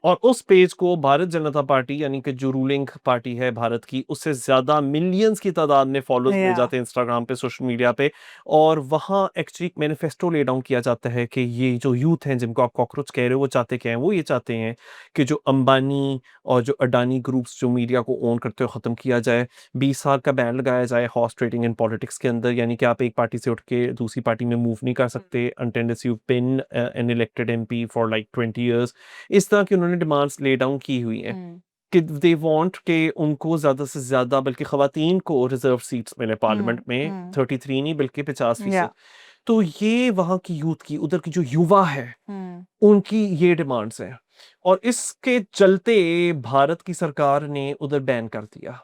और उस पेज को भारत जनता पार्टी यानी कि जो रूलिंग पार्टी है भारत की, उससे ज्यादा मिलियंस की तादाद में फॉलोअर्स मिल या जाते हैं इंस्टाग्राम पे, सोशल मीडिया पे। और वहाँ एक्चुअली मैनिफेस्टो ले डाउन किया जाता है कि ये जो यूथ हैं जिनको आप कॉकरोच कह रहे हो, वो चाहते क्या है? वो ये चाहते हैं कि जो अंबानी और जो अडानी ग्रुप्स जो मीडिया को ओन करते हो खत्म किया जाए, 20 साल का बैन लगाया जाए हॉर्स ट्रेडिंग इन पॉलिटिक्स के अंदर, यानी कि आप एक पार्टी से उठ के दूसरी पार्टी में मूव नहीं कर सकते unless you've been an elected MP for like 20 years। इस तरह की उन्होंने डिमांड्स ले डाउन की हुई हैं कि दे वांट कि उनको ज्यादा से ज्यादा, बल्कि खवातीन को रिजर्व सीट्स मिले पार्लियामेंट में, 33 नहीं बल्कि 50%। या तो ये वहाँ की यूथ की, उधर की जो युवा है, उनकी ये डिमांड्स हैं। और इसके चलते भारत की सरकार ने उधर बैन कर दिया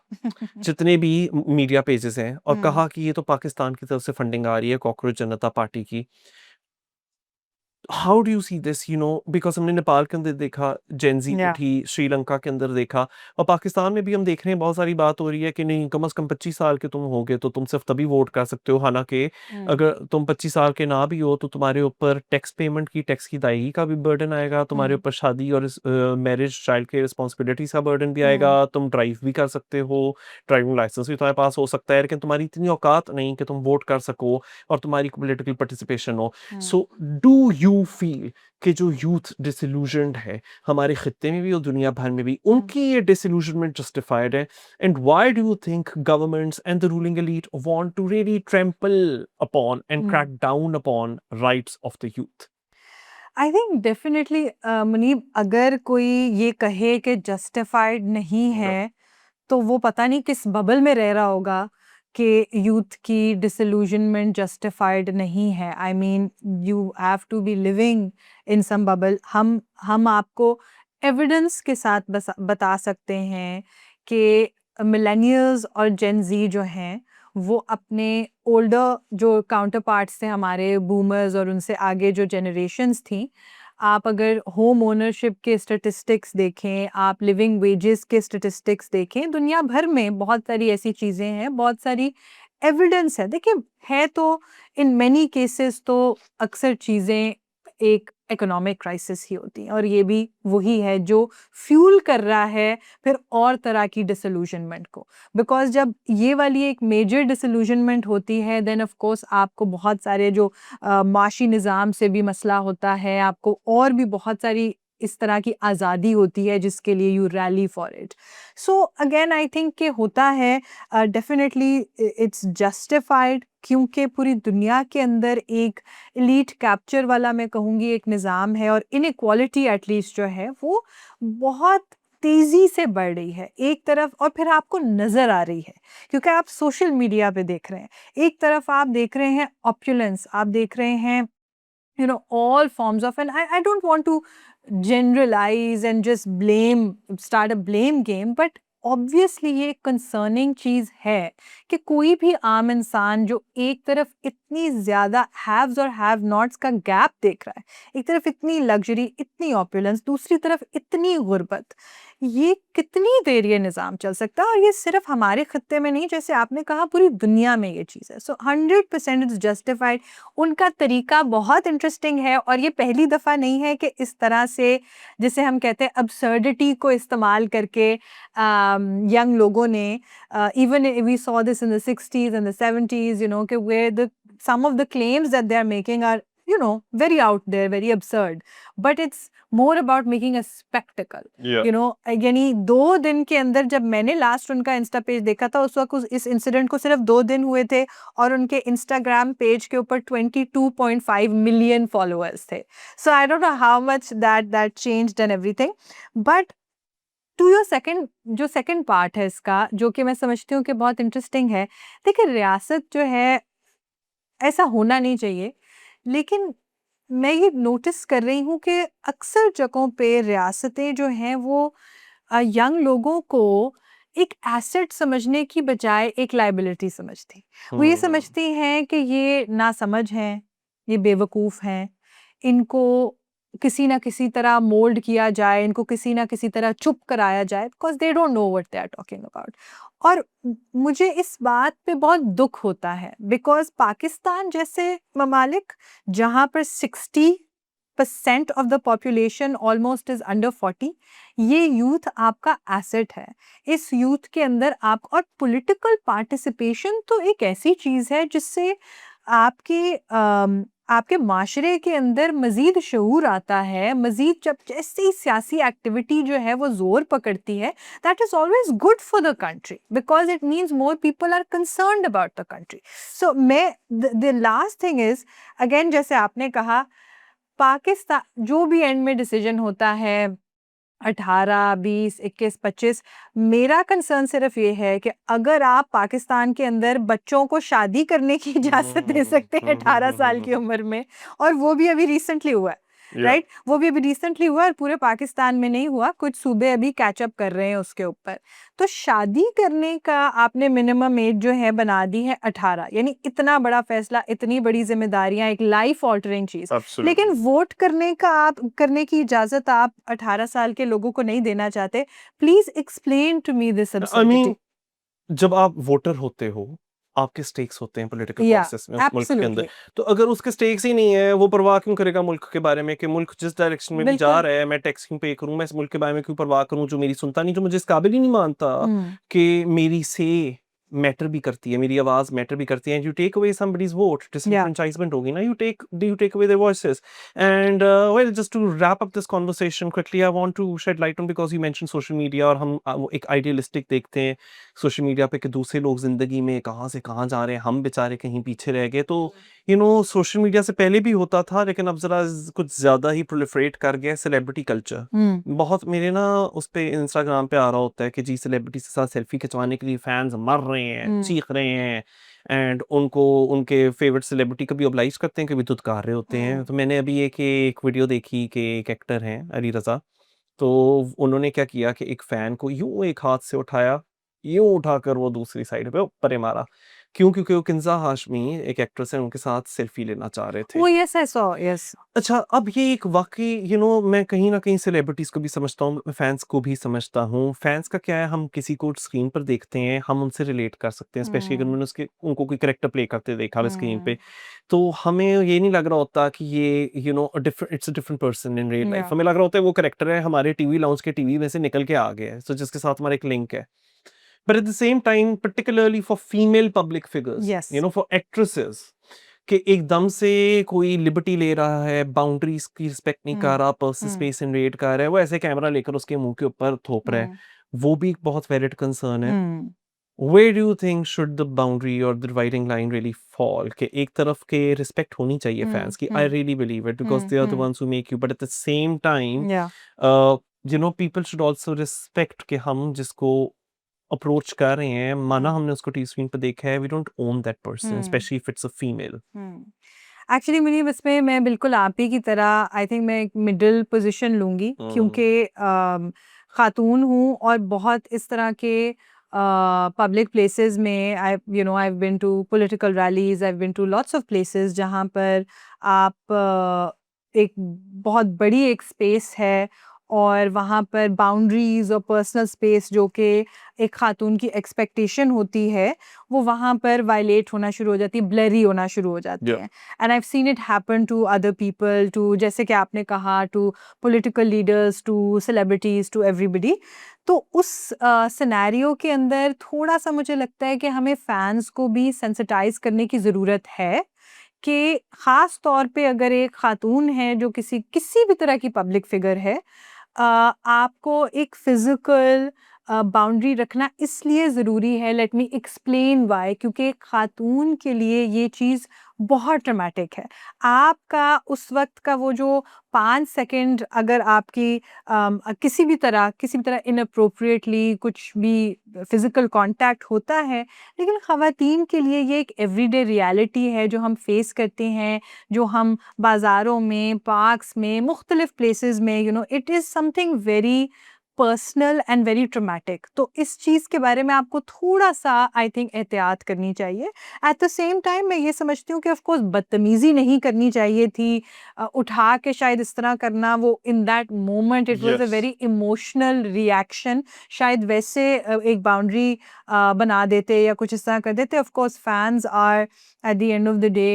जितने भी मीडिया पेजेस हैं, और कहा कि ये तो पाकिस्तान की तरफ से फंडिंग आ रही है कॉकरोच जनता पार्टी की। How do you see this, because हमने नेपाल के अंदर देखा, जेंजी या उठी, श्रीलंका के अंदर देखा, और पाकिस्तान में भी हम देख रहे हैं बहुत सारी बात हो रही है कि नहीं, कम से कम 25 साल के तुम होगे तो तुम सिर्फ तभी वोट कर सकते हो। हालांकि अगर तुम 25 साल के ना भी हो तो तुम्हारे ऊपर टैक्स पेमेंट की, टैक्स की अदायगी का भी बर्डन आएगा, तुम्हारे ऊपर शादी और मैरिज चाइल्ड के रिस्पॉन्सिबिलिटीज का बर्डन भी आएगा, तुम ड्राइव भी कर सकते हो, ड्राइविंग लाइसेंस भी तुम्हारे पास हो सकता है, लेकिन तुम्हारी इतनी औकात नहीं कि तुम वोट कर सको और तुम्हारी पॉलिटिकल पार्टिसिपेशन हो। सो डू यू फील कि जो यूथ डिसइल्यूजन्ड है हमारे खित्ते में भी और दुनिया भर में भी, उनकी ये डिसइल्यूजनमेंट जस्टिफाइड है? And why do you think governments and the ruling elite want to really trample upon and crack down upon rights of the youth? I think definitely Munib, अगर कोई ये कहे कि जस्टिफाइड नहीं है तो वो पता नहीं किस बबल में रह रहा होगा कि यूथ की डिसइल्यूजनमेंट जस्टिफाइड नहीं है। I mean you have to be living in some bubble. हम आपको एविडेंस के साथ बता सकते हैं कि मिलेनियल्स और जेन जी जो हैं वो अपने ओल्डर जो काउंटर पार्ट्स थे हमारे बूमर्स और उनसे आगे जो जनरेशन्स थी, आप अगर होम ओनरशिप के स्टैटिस्टिक्स देखें, आप लिविंग वेजेस के स्टैटिस्टिक्स देखें, दुनिया भर में बहुत सारी ऐसी चीज़ें हैं, बहुत सारी एविडेंस है। देखिए, है तो इन मैनी केसेस तो अक्सर चीज़ें एक इकोनॉमिक क्राइसिस ही होती हैं, और ये भी वही है जो फ्यूल कर रहा है फिर और तरह की डिसइल्यूजनमेंट को। बिकॉज़ जब ये वाली एक मेजर डिसइल्यूजनमेंट होती है, देन ऑफ कोर्स आपको बहुत सारे जो माशी निज़ाम से भी मसला होता है, आपको और भी बहुत सारी इस तरह की आज़ादी होती है जिसके लिए you rally for it. So again I think कि होता है, डेफिनेटली इट्स जस्टिफाइड, क्योंकि पूरी दुनिया के अंदर एक एलीट कैप्चर वाला, मैं कहूँगी, एक निज़ाम है, और इनइक्वालिटी एटलीस्ट जो है वो बहुत तेज़ी से बढ़ रही है एक तरफ, और फिर आपको नज़र आ रही है क्योंकि आप सोशल मीडिया पे देख रहे हैं। एक तरफ आप देख रहे हैं ऑप्युलेंस, आप देख रहे हैं all forms of, and I don't want to generalize and just start a blame game, but obviously ये कंसर्निंग चीज़ है कि कोई भी आम इंसान जो एक तरफ इतनी ज़्यादा हैव्स और हैव नॉट्स का गैप देख रहा है, एक तरफ इतनी लग्जरी, इतनी ऑपुलेंस, दूसरी तरफ इतनी गुर्बत, ये कितनी देर ये निज़ाम चल सकता है? और ये सिर्फ हमारे खत्ते में नहीं, जैसे आपने कहा पूरी दुनिया में ये चीज़ है। सो 100% इट्स जस्टिफाइड। उनका तरीका बहुत इंटरेस्टिंग है, और ये पहली दफ़ा नहीं है कि इस तरह से, जिसे हम कहते हैं अब्सर्डिटी को इस्तेमाल करके यंग लोगों ने, even we saw this in the 60s and the 70s, कि where some of the claims that they are making are very out there, very absurd, but it's more about making a spectacle। Yeah. यानी 2 दिन के अंदर, जब मैंने last उनका Insta page देखा था, उस वक्त इस इंसिडेंट को सिर्फ 2 दिन हुए थे, और उनके इंस्टाग्राम पेज के ऊपर 22.5 मिलियन फॉलोअर्स थे। So I don't know how much that changed and everything, but to your second part है इसका, जो कि मैं समझती हूँ कि बहुत इंटरेस्टिंग है। देखिए, रियासत जो है, ऐसा होना नहीं चाहिए, लेकिन मैं ये नोटिस कर रही हूँ कि अक्सर जगहों पे रियासतें जो हैं वो यंग लोगों को एक एसेट समझने की बजाय एक लायबिलिटी समझती। वो ये समझती हैं कि ये नासमझ हैं, ये बेवकूफ़ हैं, इनको किसी ना किसी तरह मोल्ड किया जाए, इनको किसी ना किसी तरह चुप कराया जाए, because they don't know what they are talking about. और मुझे इस बात पे बहुत दुःख होता है, बिकॉज़ पाकिस्तान जैसे ममालिक जहाँ पर 60% of the population almost is under 40, ये यूथ आपका एसेट है। इस यूथ के अंदर आप और पॉलिटिकल पार्टिसिपेशन तो एक ऐसी चीज़ है जिससे आपके माशरे के अंदर मज़ीद शऊर आता है, मज़ीद जब जैसे ही सियासी एक्टिविटी जो है वो ज़ोर पकड़ती है, that is always good for the country because it means more people are concerned about the country. So the last thing is, again जैसे आपने कहा, पाकिस्तान जो भी एंड में डिसीजन होता है 18, 20, 21, 25, मेरा कंसर्न सिर्फ ये है कि अगर आप पाकिस्तान के अंदर बच्चों को शादी करने की इजाज़त दे सकते हैं 18 साल की उम्र में, और वो भी अभी रिसेंटली हुआ है, या राइट? वो भी अभी रिसेंटली हुआ और पूरे पाकिस्तान में नहीं हुआ, कुछ सूबे अभी कैच अप कर रहे हैं उसके ऊपर। तो शादी करने का आपने मिनिमम एज जो है बना दी है 18, यानी इतना बड़ा फैसला, इतनी बड़ी जिम्मेदारियां, एक लाइफ ऑल्टरिंग चीज़। लेकिन एब्सोल्युटली वोट करने की इजाज़त आप 18 साल के लोगों को नहीं देना चाहते। Please explain to me this I absurdity. Mean जब आप वोटर होते हो आपके स्टेक्स होते हैं पॉलिटिकल या प्रोसेस में उस मुल्क के अंदर। एब्सोल्युटली, तो अगर उसके स्टेक्स ही नहीं है वो परवाह क्यों करेगा मुल्क के बारे में कि मुल्क जिस डायरेक्शन में भी जा बिल्कुल। रहा है मैं टैक्स क्यों पे करूं, मैं इस मुल्क के बारे में क्यों परवाह करूं जो मेरी सुनता नहीं, जो मुझे इस काबिल ही नहीं मानता हुँ, कि मेरी से मैटर भी करती है, मेरी आवाज मैटर भी करती है। You take away somebody's vote, या डिसएनफ्रेंचाइजमेंट होगी ना, you take away their voices. And well just to wrap up this conversation quickly I want to shed light on because you mention social media और हम वो एक idealistic देखते हैं social media पे कि दूसरे लोग जिंदगी में कहाँ से कहाँ जा रहे हैं, हम बेचारे कहीं पीछे रह गए। तो सोशल मीडिया से पहले भी होता था लेकिन अब जरा कुछ ज्यादा ही प्रोलिफरेट कर गया सेलिब्रिटी कल्चर। हुँ, बहुत मेरे ना उस पे इंस्टाग्राम पे आ रहा होता है कि जी सेलिब्रिटी के साथ सेल्फी खिंचवाने के लिए फैंस मर रहे हैं, हुँ, चीख रहे हैं, एंड उनको उनके फेवरेट सेलिब्रिटी कभी ऑब्लाइज करते हैं, कभी धुतकार रहे होते हैं। हुँ, तो मैंने अभी एक वीडियो देखी कि एक एक्टर हैं अली रजा, तो उन्होंने क्या किया कि एक फैन को यूं एक हाथ से उठाया, यूं उठाकर वो दूसरी साइड पे ऊपर ही मारा। क्यों? क्योंकि वो किन्जा हाशमी एक एक्ट्रेस है, उनके साथ सेल्फी लेना चाह रहे थे। ओह येस आई सॉ, येस। अच्छा, अब ये एक वाक़ई मैं कहीं न कहीं सेलिब्रिटीज़ को भी समझता हूँ, मैं फैन्स को भी समझता हूँ। फैन्स का क्या है, हम किसी को स्क्रीन पर देखते हैं, हम उनसे रिलेट कर सकते हैं, स्पेशली अगर हुँ, उन्होंने उनको कोई कैरेक्टर प्ले करते देखा है स्क्रीन पे। हुँ, तो हमें ये नहीं लग रहा होता कि ये it's a different person in real life. या हमें लग रहा होता है वो कैरेक्टर है, हमारे टीवी लाउंज के टीवी में से निकल के आ गया है, सो जिसके साथ हमारा एक लिंक है। But at the same time particularly for female public figures, yes. For actresses कि एकदम से कोई लिबर्टी ले रहा है, बाउंड्रीज की रिस्पेक्ट नहीं कर हुँ, रहा, पर्सनल हुँ, स्पेस इन्वेड कर रहा है, वो ऐसे कैमरा लेकर उसके मुंह के ऊपर थोप रहा है, हुँ, वो भी एक बहुत वैलिड कंसर्न है। Hmm, where do you think should the boundary और the dividing line really fall? कि एक तरफ के रिस्पेक्ट होनी चाहिए हुँ, फैंस की, I hmm, really believe it because hmm, they are the hmm, ones who make you, but at the same time या पीपल शुड आल्सो रिस्पेक्ट कि हम जिसको अप्रोच कर रहे हैं, माना हुँ, हमने उसको टीवी स्क्रीन पर देखा है, we don't own that person hmm, especially if it's a female. Hmm. Actually Munib, इसमें मैं बिल्कुल आप ही की तरह आई थिंक मैं एक मिडल पोजीशन लूँगी, हम्म, क्योंकि ख़ातून हूँ और बहुत इस तरह के पब्लिक प्लेसेस में I have been to political rallies, I have been to lots of places जहाँ पर आप एक बहुत बड़ी एक स्पेस है और वहाँ पर बाउंड्रीज़ और पर्सनल स्पेस जो कि एक ख़ातून की एक्सपेक्टेशन होती है, वो वहाँ पर वायलेट होना शुरू हो जाती है, ब्लरी होना शुरू हो जाती या हैं। And I have seen it happen to other people, to जैसे कि आपने कहा, to political leaders, to celebrities, to everybody. तो उस सिनेरियो के अंदर थोड़ा सा मुझे लगता है कि हमें फैंस को भी सेंसिटाइज करने की ज़रूरत है कि ख़ास तौर पे अगर एक खातून है जो किसी किसी भी तरह की पब्लिक फिगर है, आपको एक फिजिकल बाउंड्री रखना इसलिए ज़रूरी है। लेट मी एक्सप्लेन व्हाई, क्योंकि एक खातून के लिए ये चीज़ बहुत ट्रॉमेटिक है। आपका उस वक्त का वो जो 5 सेकंड अगर आपकी किसी भी तरह इनअप्रोप्रिएटली कुछ भी फिजिकल कांटेक्ट होता है, लेकिन ख़वातीन के लिए ये एक एवरीडे रियलिटी है जो हम फेस करते हैं, जो हम बाज़ारों में, पार्क्स में, मुख्तलिफ प्लेसेस में, it is something very personal and very traumatic. तो इस चीज़ के बारे में आपको थोड़ा-सा आई थिंक एहतियात करनी चाहिए। एट द सेम टाइम मैं ये समझती हूँ कि ऑफ कोर्स बदतमीज़ी नहीं करनी चाहिए थी। उठा के शायद इस तरह करना, वो in that moment it was a yes very emotional reaction. शायद वैसे एक बाउंड्री बना देते या कुछ इस तरह कर देते। Of course fans are at the end of the day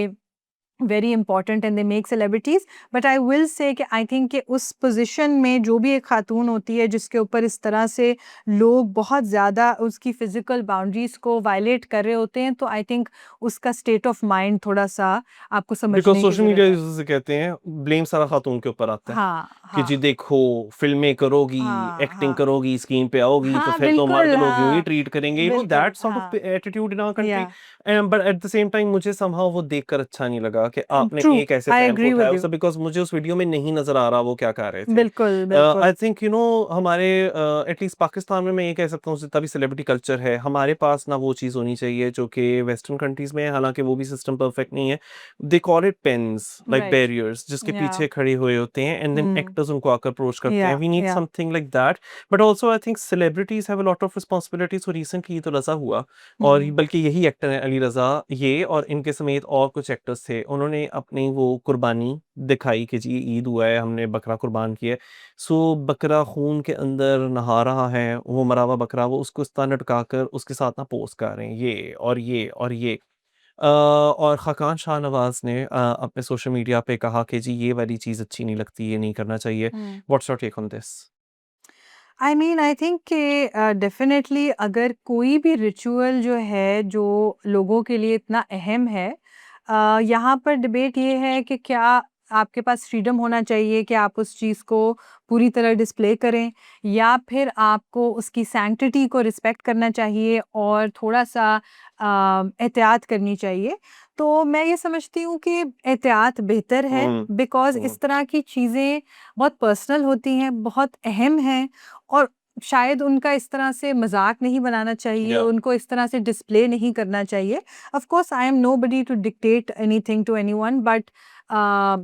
very important and they make celebrities, but I will say कि आई थिंक कि उस पोजीशन में जो भी एक खातून होती है जिसके ऊपर इस तरह से लोग बहुत ज़्यादा उसकी फिजिकल बाउंड्रीज को वायलेट कर रहे होते हैं, तो आई थिंक उसका स्टेट ऑफ माइंड थोड़ा सा आपको बिकॉज समझने की सोशल मीडिया ज़रूरत है। यूजर्स से कहते हैं ब्लेम सारा खातून के ऊपर आता है हाँ कि जी हाँ देखो फिल्में करोगी हाँ एक्टिंग हाँ करोगी स्क्रीन पे आओगी तो हाँ फिर तो मर्द बिल्कुल लोग यूं ही हाँ ट्रीट करेंगे बिल्कुल दैट सॉर्ट ऑफ हाँ एटीट्यूड इन आवर कंट्री। या but at the same time मुझे समहाउ वो देखकर अच्छा नहीं लगा कि आपने ट्रू एक ऐसे आई पैर को एग्री उठाया विद यू उसे बिकॉज मुझे उस वीडियो में नहीं नजर आ रहा वो क्या कर रहे थे। बिल्कुल बिल्कुल आई थिंक यू नो हमारे एटलीस्ट पाकिस्तान में मैं ये कह सकता हूँ जितना भी सेलिब्रिटी कल्चर है हमारे पास ना वो चीज़ होनी चाहिए जो कि वेस्टर्न कंट्रीज में है, हालांकि वो भी सिस्टम परफेक्ट नहीं है। They call it pens like right barriers जिसके या पीछे खड़े हुए होते हैं एंड देन एक्टर्स उनको आकर अप्रोच करते हैं। वी नीड या something like that. But also I think celebrities have a lot of responsibilities. So recently तो रजा हुआ और बल्कि यही एक्टर है अली रजा ये और इनके समेत और कुछ एक्टर्स थे, उन्होंने अपनी वो कुर्बानी दिखाई कि जी ईद हुआ है हमने बकरा कुर्बान किया है। सो बकरा खून के अंदर नहा रहा है, वो मरा हुआ बकरा, वो उसको इस तरह लटका कर उसके साथ ना पोस्ट कर रहे हैं ये और ये और ये। और खाकान शाहनवाज ने अपने सोशल मीडिया पे कहा कि जी ये वाली चीज़ अच्छी नहीं लगती, ये नहीं करना चाहिए। What's your take on this? I mean I think कि डेफिनेटली अगर कोई भी रिचुअल जो है जो लोगों के लिए इतना अहम है, यहाँ पर डिबेट ये है कि क्या आपके पास फ्रीडम होना चाहिए कि आप उस चीज़ को पूरी तरह डिस्प्ले करें, या फिर आपको उसकी सैंक्टिटी को रिस्पेक्ट करना चाहिए और थोड़ा सा एहतियात करनी चाहिए। तो मैं ये समझती हूँ कि एहतियात बेहतर है, हम्म बिकॉज़ हम्म इस तरह की चीज़ें बहुत पर्सनल होती हैं, बहुत अहम हैं और शायद उनका इस तरह से मज़ाक नहीं बनाना चाहिए, या उनको इस तरह से डिस्प्ले नहीं करना चाहिए। Of course I am nobody to dictate anything to anyone, but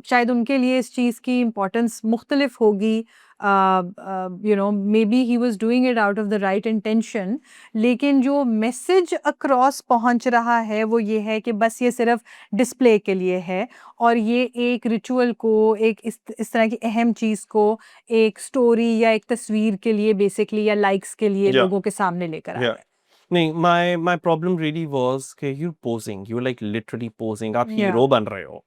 शायद उनके लिए इस चीज़ की इम्पोर्टेंस मुख्तलिफ होगी। You know maybe he was doing it out of the right intention, लेकिन जो मैसेज अक्रॉस पहुंच रहा है वो ये है कि बस ये सिर्फ डिस्प्ले के लिए है और ये एक रिचुअल को, एक इस तरह की अहम चीज़ को एक स्टोरी या एक तस्वीर के लिए बेसिकली या लाइक्स के लिए या लोगों के सामने लेकर आ या रहा है। नहीं, my problem really was कि you posing, you like literally posing, आप या हीरो बन रहे हो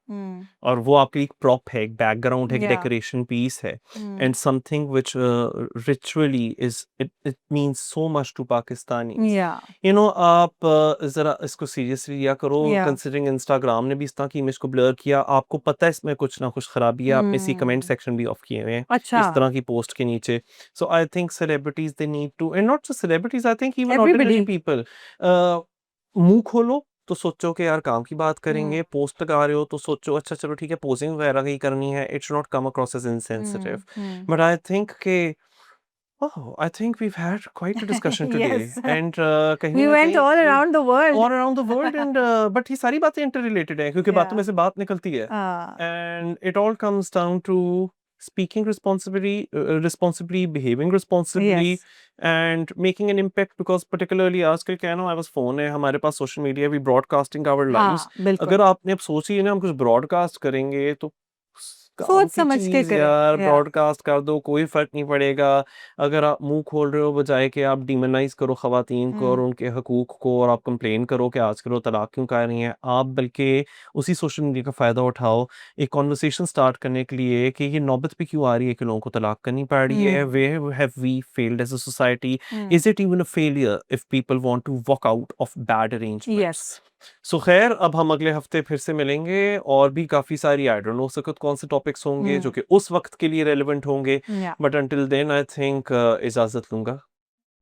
और वो आपके लिए एक prop है, एक बैकग्राउंड है, एक या डेकोरेशन पीस है and something which ritually is it means so much to Pakistanis. या You know आप जरा इसको सीरियसली लिया करो, या कंसिडरिंग इंस्टाग्राम ने भी इस तरह की इमेज को ब्लर किया, आपको पता है इसमें कुछ ना कुछ खराबी है, आपने इसी कमेंट सेक्शन भी ऑफ किए हुए हैं अच्छा, इस तरह की पोस्ट के नीचे। So I think celebrities they need to, and not just celebrities, I think even ordinary everybody people, मुंह खोलो तो सोचो कि यार काम की बात करेंगे, पोस्ट लगा रहे हो तो सोचो अच्छा चलो ठीक है पोजिंग वगैरह ही करनी है, it should not come across as insensitive. But I think के I think we've had quite a discussion today yes and कहीं वी ना वेंट कहीं ऑल ये around the world. All around the world and but ये सारी बातें inter related है क्योंकि या बातों में से बात निकलती है and it all comes down to speaking responsibly, behaving responsibly, yes and making an impact. Because particularly आजकल क्या है ना, हमारे पास फोन है, हमारे पास social media, we broadcasting our lives। हाँ बिल्कुल, अगर आपने अब सोची है ना हम कुछ ब्रॉडकास्ट करेंगे तो काम सोच की समझ के चीज करें। यार, या ब्रॉडकास्ट कर दो कोई फर्क नहीं पड़ेगा। अगर आप मुंह खोल रहे हो बजाय कि आप डिमोनाइज करो खवातीन को और उनके हकूक को और आप कंप्लेन करो कि आजकल वो तलाक क्यों कर रही हैं, आप बल्कि उसी सोशल मीडिया का फ़ायदा उठाओ एक कॉन्वर्सेशन स्टार्ट करने के लिए कि ये नौबत पे क्यों आ रही है कि लोगों को तलाक करनी पड़ रही है, where have we failed as a society, is it even a failure if people want to walk out of bad arrangements. Yes so खैर अब हम अगले हफ्ते फिर से मिलेंगे और भी काफ़ी सारी आई डोंट नो सकत कौन से टॉपिक्स होंगे जो कि उस वक्त के लिए रेलिवेंट होंगे, या but until then I think इजाज़त लूंगा।